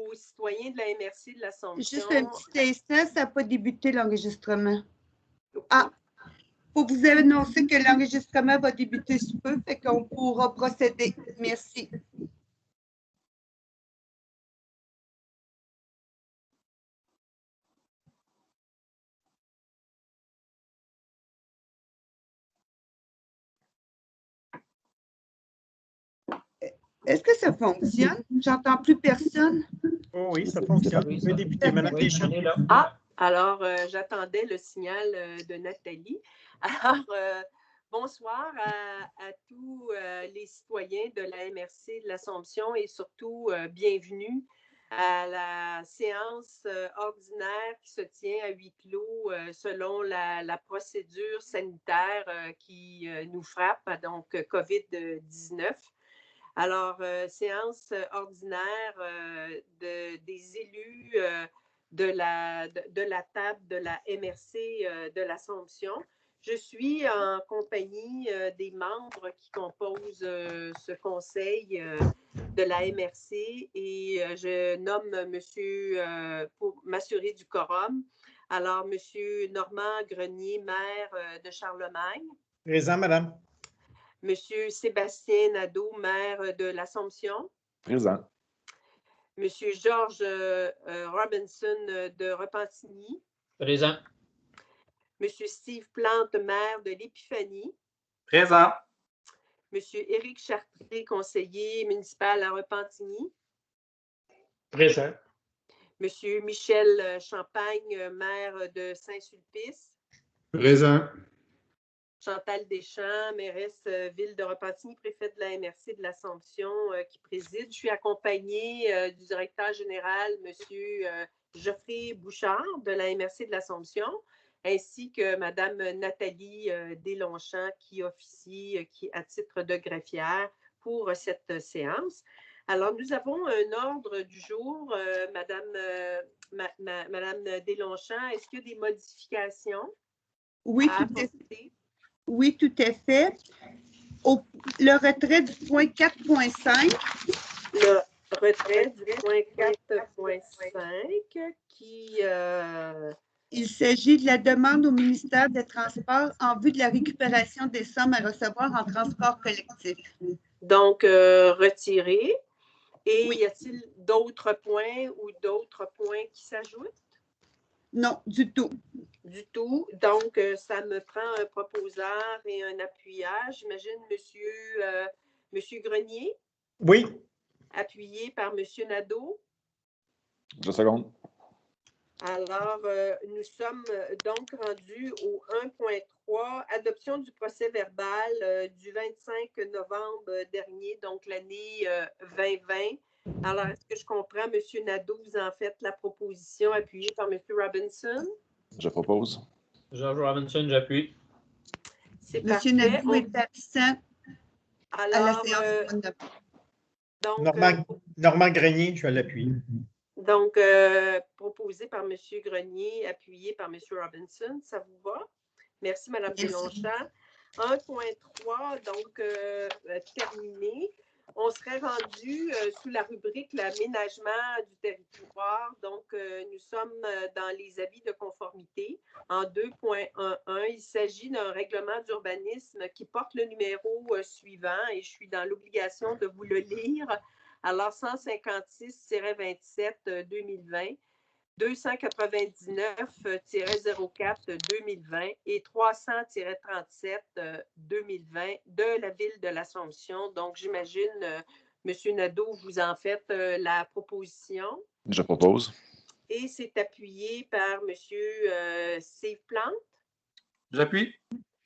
aux citoyens de la MRC de l'Assomption. Juste un petit instant, ça n'a pas débuté l'enregistrement. Ah, pour vous annoncer que l'enregistrement va débuter sous peu, fait qu'on pourra procéder. Merci. Est-ce que ça fonctionne? J'entends plus personne. Oh oui, ça fonctionne. Vous pouvez débuter, Madame Deschamps. Ah, alors j'attendais le signal de Nathalie. Alors, bonsoir à tous les citoyens de la MRC de l'Assomption et surtout bienvenue à la séance ordinaire qui se tient à huis clos selon la procédure sanitaire qui nous frappe, donc COVID-19. Alors, séance ordinaire des élus de la table de la MRC de l'Assomption. Je suis en compagnie des membres qui composent ce conseil de la MRC et je nomme monsieur, pour m'assurer du quorum, alors monsieur Normand Grenier, maire de Charlemagne. Présent, Madame. Monsieur Sébastien Nadeau, maire de l'Assomption. Présent. Monsieur Georges Robinson de Repentigny. Présent. Monsieur Steve Plante, maire de l'Épiphanie. Présent. Monsieur Éric Chartré, conseiller municipal à Repentigny. Présent. Monsieur Michel Champagne, maire de Saint-Sulpice. Présent. Chantal Deschamps, mairesse ville de Repentigny, préfète de la MRC de l'Assomption qui préside. Je suis accompagnée du directeur général, monsieur Geoffrey Bouchard de la MRC de l'Assomption, ainsi que madame Nathalie Deslongchamps qui officie à titre de greffière pour cette séance. Alors, nous avons un ordre du jour, madame Deslongchamps. Est-ce qu'il y a des modifications à apporter? Oui, tout à fait. Le retrait du point 4.5. Le retrait du point 4.5 qui... Il s'agit de la demande au ministère des Transports en vue de la récupération des sommes à recevoir en transport collectif. Donc, retiré. Et Oui. y a-t-il d'autres points ou d'autres points qui s'ajoutent? Non, du tout. Du tout. Donc, ça me prend un proposeur et un appuyeur. J'imagine monsieur Grenier. Oui. Appuyé par monsieur Nadeau. 2 secondes. Alors, nous sommes donc rendus au 1.3, adoption du procès-verbal du 25 novembre dernier, donc l'année 2020. Alors, est-ce que je comprends, M. Nadeau, vous en faites la proposition appuyée par M. Robinson? Je propose. George Robinson, j'appuie. C'est M. parfait. Nadeau est absent à la Alors, séance de donc, Normand Grenier, je vais l'appuyer. Donc, proposé par M. Grenier, appuyé par M. Robinson, ça vous va? Merci, Mme Deslongchamps. 1.3, donc terminé. On serait rendu sous la rubrique l'aménagement du territoire. Donc, nous sommes dans les avis de conformité. En 2.11, il s'agit d'un règlement d'urbanisme qui porte le numéro suivant et je suis dans l'obligation de vous le lire. Alors, 156-27-2020, 299-04-2020 et 300-37-2020 de la ville de l'Assomption. Donc, j'imagine, M. Nadeau, vous en faites la proposition. Je propose. Et c'est appuyé par M. Steve Plante. J'appuie.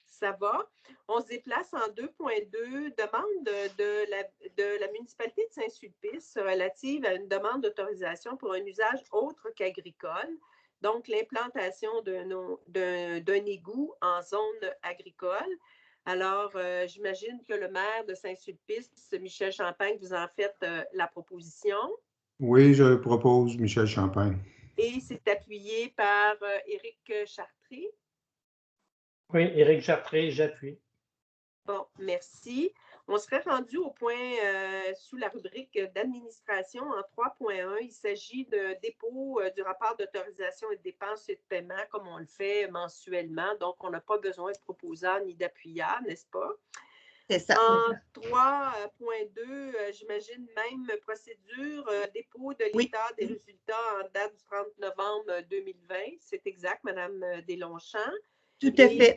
Ça va. On se déplace en 2.2, demande de la municipalité de Saint-Sulpice relative à une demande d'autorisation pour un usage autre qu'agricole, donc l'implantation d'un égout en zone agricole. Alors, j'imagine que le maire de Saint-Sulpice, Michel Champagne, vous en faites la proposition. Oui, je propose Michel Champagne. Et c'est appuyé par Éric Chartré. Oui, Éric Chartré, j'appuie. Bon, merci. On serait rendu au point sous la rubrique d'administration en 3.1. Il s'agit de dépôt du rapport d'autorisation et de dépenses et de paiement comme on le fait mensuellement. Donc, on n'a pas besoin de proposeur ni d'appuyeur, n'est-ce pas? C'est ça. En 3.2, j'imagine même procédure, dépôt de l'état des résultats en date du 30 novembre 2020. C'est exact, Mme Deslongchamps. Tout à fait.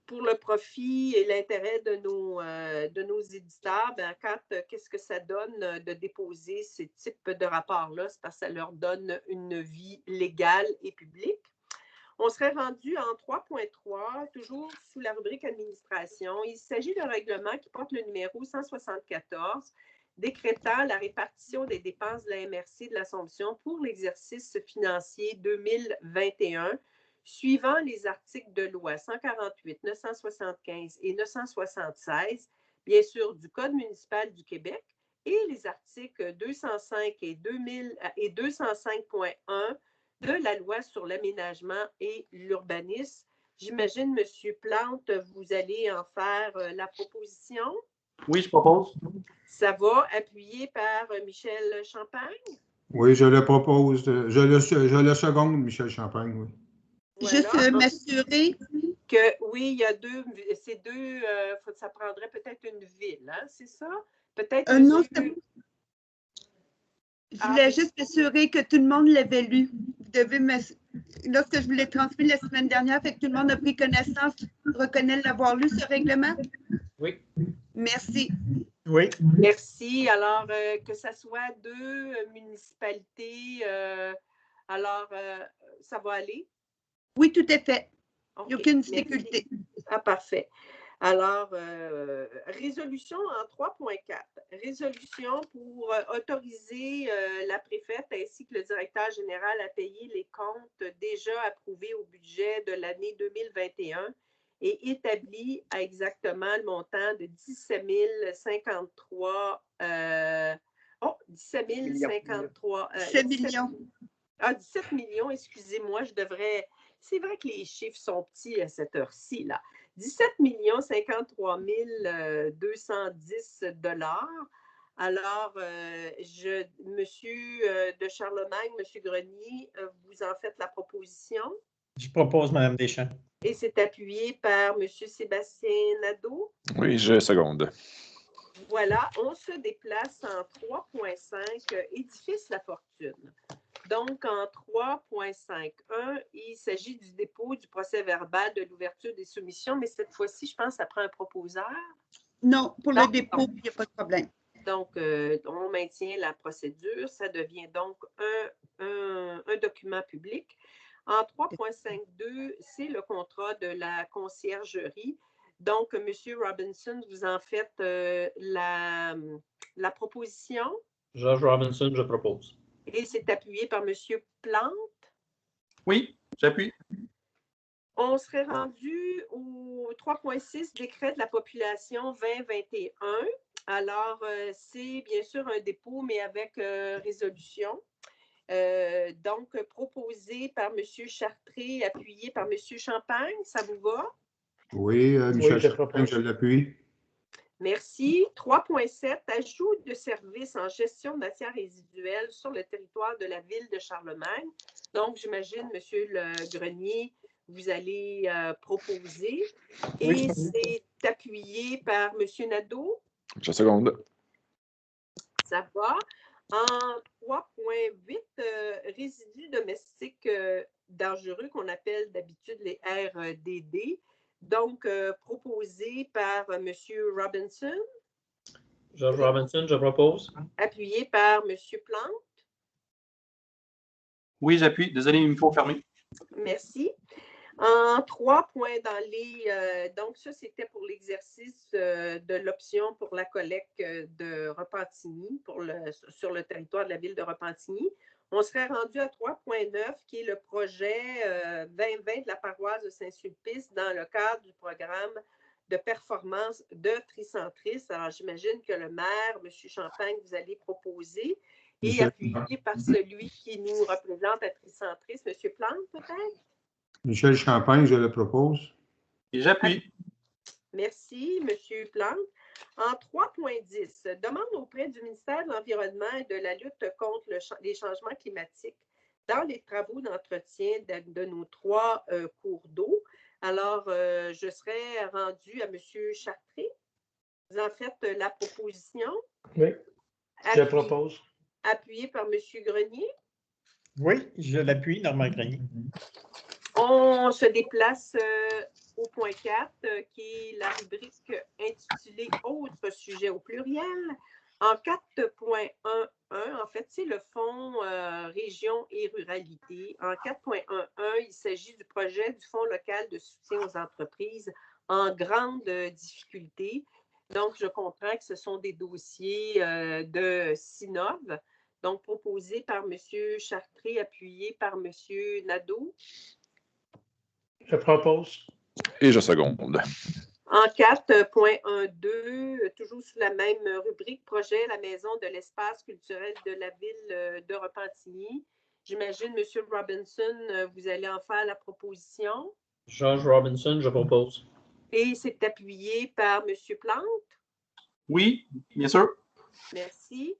Pour le profit et l'intérêt de nos éditeurs, qu'est-ce que ça donne de déposer ces types de rapports-là? C'est parce que ça leur donne une vie légale et publique. On serait rendu en 3.3, toujours sous la rubrique administration. Il s'agit d'un règlement qui porte le numéro 174, décrétant la répartition des dépenses de la MRC de l'Assomption pour l'exercice financier 2021, suivant les articles de loi 148, 975 et 976, bien sûr du Code municipal du Québec, et les articles 205 et 205.1 de la loi sur l'aménagement et l'urbanisme. J'imagine, M. Plante, vous allez en faire la proposition. Oui, je propose. Ça va, appuyé par Michel Champagne. Oui, je le propose. Je le seconde, Michel Champagne, oui. Voilà. Juste m'assurer. Que oui, il y a ça prendrait peut-être une ville, hein, c'est ça? Peut-être Non, je voulais juste m'assurer que tout le monde l'avait lu. Vous devez lorsque je vous l'ai transmis la semaine dernière, fait que tout le monde a pris connaissance, reconnaît l'avoir lu, ce règlement? Oui. Merci. Oui. Merci. Alors, que ce soit 2 municipalités, ça va aller? Oui, tout à fait. Okay, il n'y a aucune difficulté. Ah, parfait. Alors, résolution en 3.4. Résolution pour autoriser la préfète ainsi que le directeur général à payer les comptes déjà approuvés au budget de l'année 2021 et établi à exactement le montant de 17 053 17 053 17 millions. 17 millions, excusez-moi, c'est vrai que les chiffres sont petits à cette heure-ci, là. 17 53 210 $. Alors, Monsieur de Charlemagne, Monsieur Grenier, vous en faites la proposition. Je propose, Mme Deschamps. Et c'est appuyé par Monsieur Sébastien Nadeau. Oui, je seconde. Voilà, on se déplace en 3.5, édifice La Fortune. Donc, en 3.5.1, il s'agit du dépôt du procès-verbal de l'ouverture des soumissions, mais cette fois-ci, je pense que ça prend un proposeur. Non, pour le dépôt, il n'y a pas de problème. Donc, on maintient la procédure. Ça devient donc un document public. En 3.5.2, c'est le contrat de la conciergerie. Donc, M. Robinson, vous en faites la proposition. George Robinson, je propose. Et c'est appuyé par M. Plante. Oui, j'appuie. On serait rendu au 3.6, décret de la population 2021. Alors, c'est bien sûr un dépôt, mais avec résolution. Donc, proposé par M. Chartré, appuyé par M. Champagne. Ça vous va? Oui, Michel Champagne, je l'appuie. Merci. 3.7, ajout de services en gestion de matières résiduelles sur le territoire de la ville de Charlemagne. Donc, j'imagine, M. Le Grenier, vous allez proposer. Et c'est appuyé par M. Nadeau. Je seconde. Ça va. En 3.8, résidus domestiques dangereux qu'on appelle d'habitude les RDD. Donc, proposé par M. Robinson. George Robinson, je propose. Appuyé par M. Plante. Oui, j'appuie. Désolé, il me faut fermer. Merci. En 3 points donc ça, c'était pour l'exercice de l'option pour la collecte de Repentigny sur le territoire de la ville de Repentigny. On serait rendu à 3.9, qui est le projet 2020 de la paroisse de Saint-Sulpice dans le cadre du programme de performance de Tricentris. Alors, j'imagine que le maire, M. Champagne, vous allez proposer et appuyé par celui qui nous représente à Tricentris, M. Plante, peut-être? Michel Champagne, je le propose. Et j'appuie. Merci, M. Plante. En 3.10, demande auprès du ministère de l'Environnement et de la lutte contre les changements climatiques dans les travaux d'entretien de nos 3 cours d'eau. Alors, je serais rendue à M. Chartré. Vous en faites la proposition. Oui, je propose. Appuyé par M. Grenier. Oui, je l'appuie, Normand Grenier. On se déplace au point 4, qui est la rubrique intitulée « Autres sujets au pluriel ». En 4.11, en fait, c'est le fonds région et ruralité. En 4.11, il s'agit du projet du Fonds local de soutien aux entreprises en grande difficulté. Donc, je comprends que ce sont des dossiers de Sinov, donc proposés par M. Chartré, appuyé par M. Nadeau. Je propose. Et je seconde. En 4.12, toujours sous la même rubrique, projet La Maison de l'espace culturel de la ville de Repentigny. J'imagine, M. Robinson, vous allez en faire la proposition. George Robinson, je propose. Et c'est appuyé par M. Plante. Oui, bien sûr. Merci.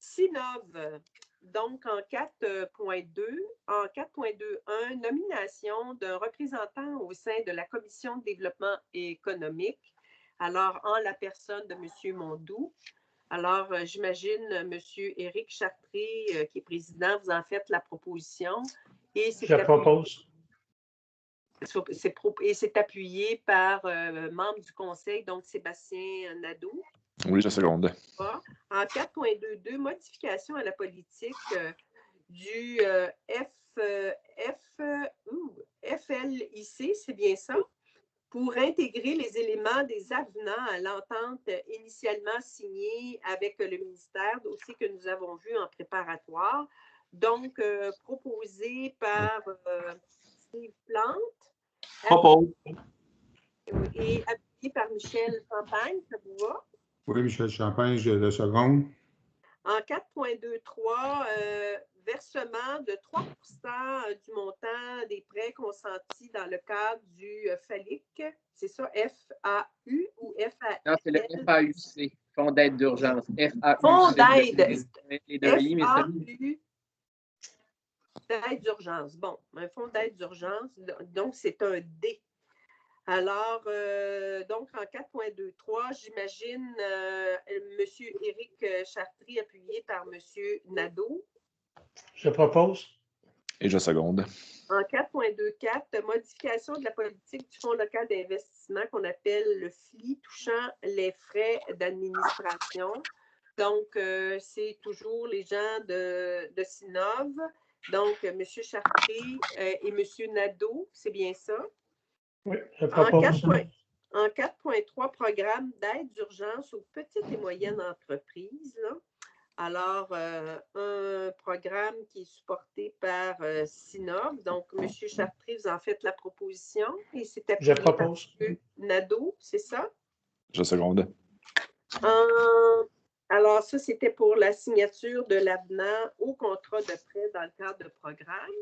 Sinov, donc en 4.2.1, nomination d'un représentant au sein de la Commission de développement économique, alors en la personne de M. Mondou. Alors, j'imagine, M. Éric Chartré, qui est président, vous en faites la proposition. Et Je propose. Et c'est appuyé par membre du conseil, donc Sébastien Nadeau. Oui, je seconde. En 4.22, modification à la politique du FLIC, c'est bien ça, pour intégrer les éléments des avenants à l'entente initialement signée avec le ministère, dossier que nous avons vu en préparatoire. Donc, proposé par Steve Plante. Propose. Et appuyé par Michel Champagne, ça vous va? Oui, Michel Champagne, je le seconde. En 4.23, versement de 3 du montant des prêts consentis dans le cadre du FALIC. C'est ça, F-A-U ou F-A-L? Non, c'est le FAUC, Fonds d'aide d'urgence. FAUC. Fonds d'aide. Les deux I, mais FAU d'aide d'urgence. Bon, un fonds d'aide d'urgence, donc c'est un D. Alors, donc, en 4.23, j'imagine M. Éric Chartré, appuyé par M. Nadeau. Je propose. Et je seconde. En 4.24, modification de la politique du Fonds local d'investissement qu'on appelle le FLI, touchant les frais d'administration. Donc, c'est toujours les gens de Sinov. Donc, M. Chartré et M. Nadeau, c'est bien ça? Oui, je propose. En 4.3, programme d'aide d'urgence aux petites et moyennes entreprises. Là. Alors, un programme qui est supporté par Sinov. Donc, M. Chartré, vous en faites la proposition. Et c'est appuyé par M. Nadeau, c'est ça? Je seconde. Alors, ça, c'était pour la signature de l'avenant au contrat de prêt dans le cadre de programme.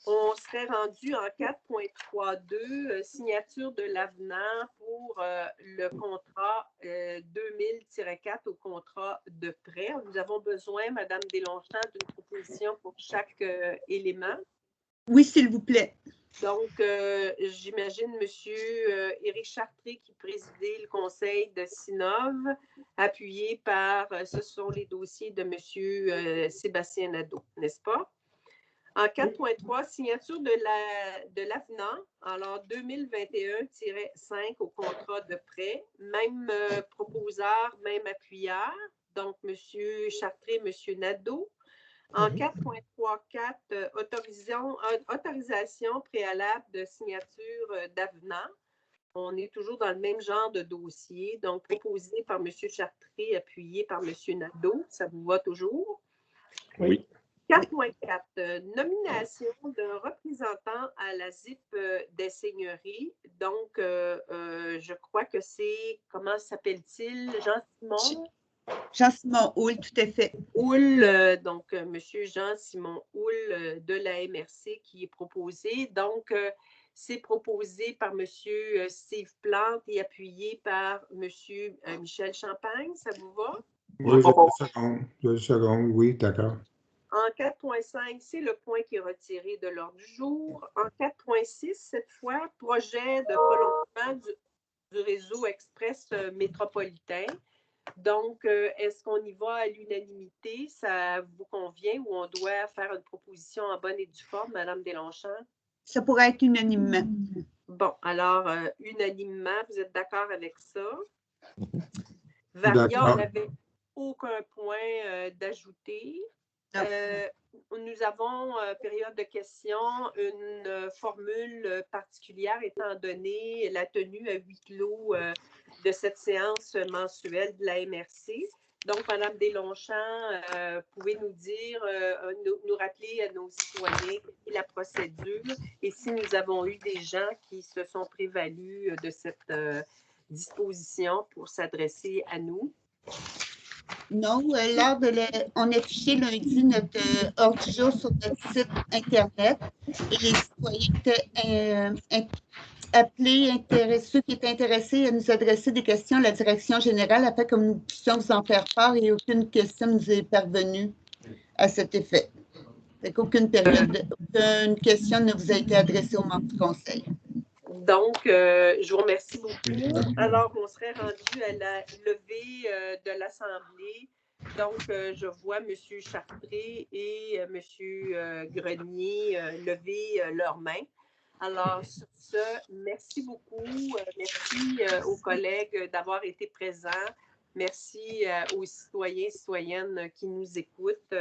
On serait rendu en 4.32, signature de l'avenant pour le contrat 2000-4 au contrat de prêt. Nous avons besoin, Mme Deslongchamps, d'une proposition pour chaque élément. Oui, s'il vous plaît. Donc, j'imagine M. Éric Chartré qui présidait le conseil de Sinov, appuyé par, ce sont les dossiers de M. Sébastien Nadeau, n'est-ce pas? En 4.3, signature de l'avenant, alors 2021-5 au contrat de prêt, même proposeur, même appuyeur, donc M. Chartré, M. Nadeau. En 4.34, autorisation préalable de signature d'avenant. On est toujours dans le même genre de dossier, donc proposé par M. Chartré, appuyé par M. Nadeau. Ça vous va toujours? Oui. 4.4, nomination d'un représentant à la ZIP des Seigneuries. Donc, je crois que c'est, comment s'appelle-t-il? Jean-Simon? Jean-Simon Houle, tout à fait. Houle, donc M. Jean-Simon Houle de la MRC qui est proposé. Donc, C'est proposé par M. Steve Plante et appuyé par M. Michel Champagne. Ça vous va? Oui, je seconde, oui, d'accord. En 4.5, c'est le point qui est retiré de l'ordre du jour. En 4.6, cette fois, projet de prolongement du réseau express métropolitain. Donc, est-ce qu'on y va à l'unanimité? Ça vous convient ou on doit faire une proposition en bonne et due forme, Mme Deslongchamps? Ça pourrait être unanimement. Bon, alors, unanimement, vous êtes d'accord avec ça? Varia, on n'avait aucun point d'ajouter. Nous avons, période de questions, une formule particulière étant donné la tenue à huis clos de cette séance mensuelle de la MRC. Donc, Mme Deslongchamps, pouvez nous dire, nous rappeler à nos citoyens la procédure et si nous avons eu des gens qui se sont prévalus de cette disposition pour s'adresser à nous. Non, on a affiché lundi notre ordre du jour sur notre site Internet et les citoyens étaient appelés, ceux qui étaient intéressés à nous adresser des questions à la direction générale afin que nous puissions vous en faire part et aucune question nous est parvenue à cet effet. Aucune question ne vous a été adressée aux membres du Conseil. Donc, je vous remercie beaucoup. Alors, on serait rendu à la levée de l'Assemblée. Donc, je vois M. Chartré et M. Grenier lever leurs mains. Alors, sur ce, merci beaucoup. Merci aux collègues d'avoir été présents. Merci aux citoyens et citoyennes qui nous écoutent.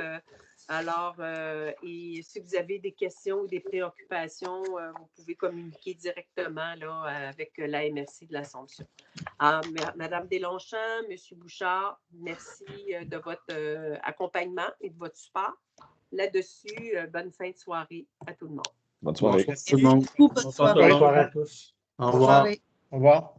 Et si vous avez des questions ou des préoccupations, vous pouvez communiquer directement là, avec la MRC de l'Assomption. Madame Deslongchamps, M. Bouchard, merci de votre accompagnement et de votre support. Là-dessus, bonne fin de soirée à tout le monde. Bonne soirée. Merci tout le monde. Bonne soirée. Bonne soirée à tous. Au revoir. Au revoir.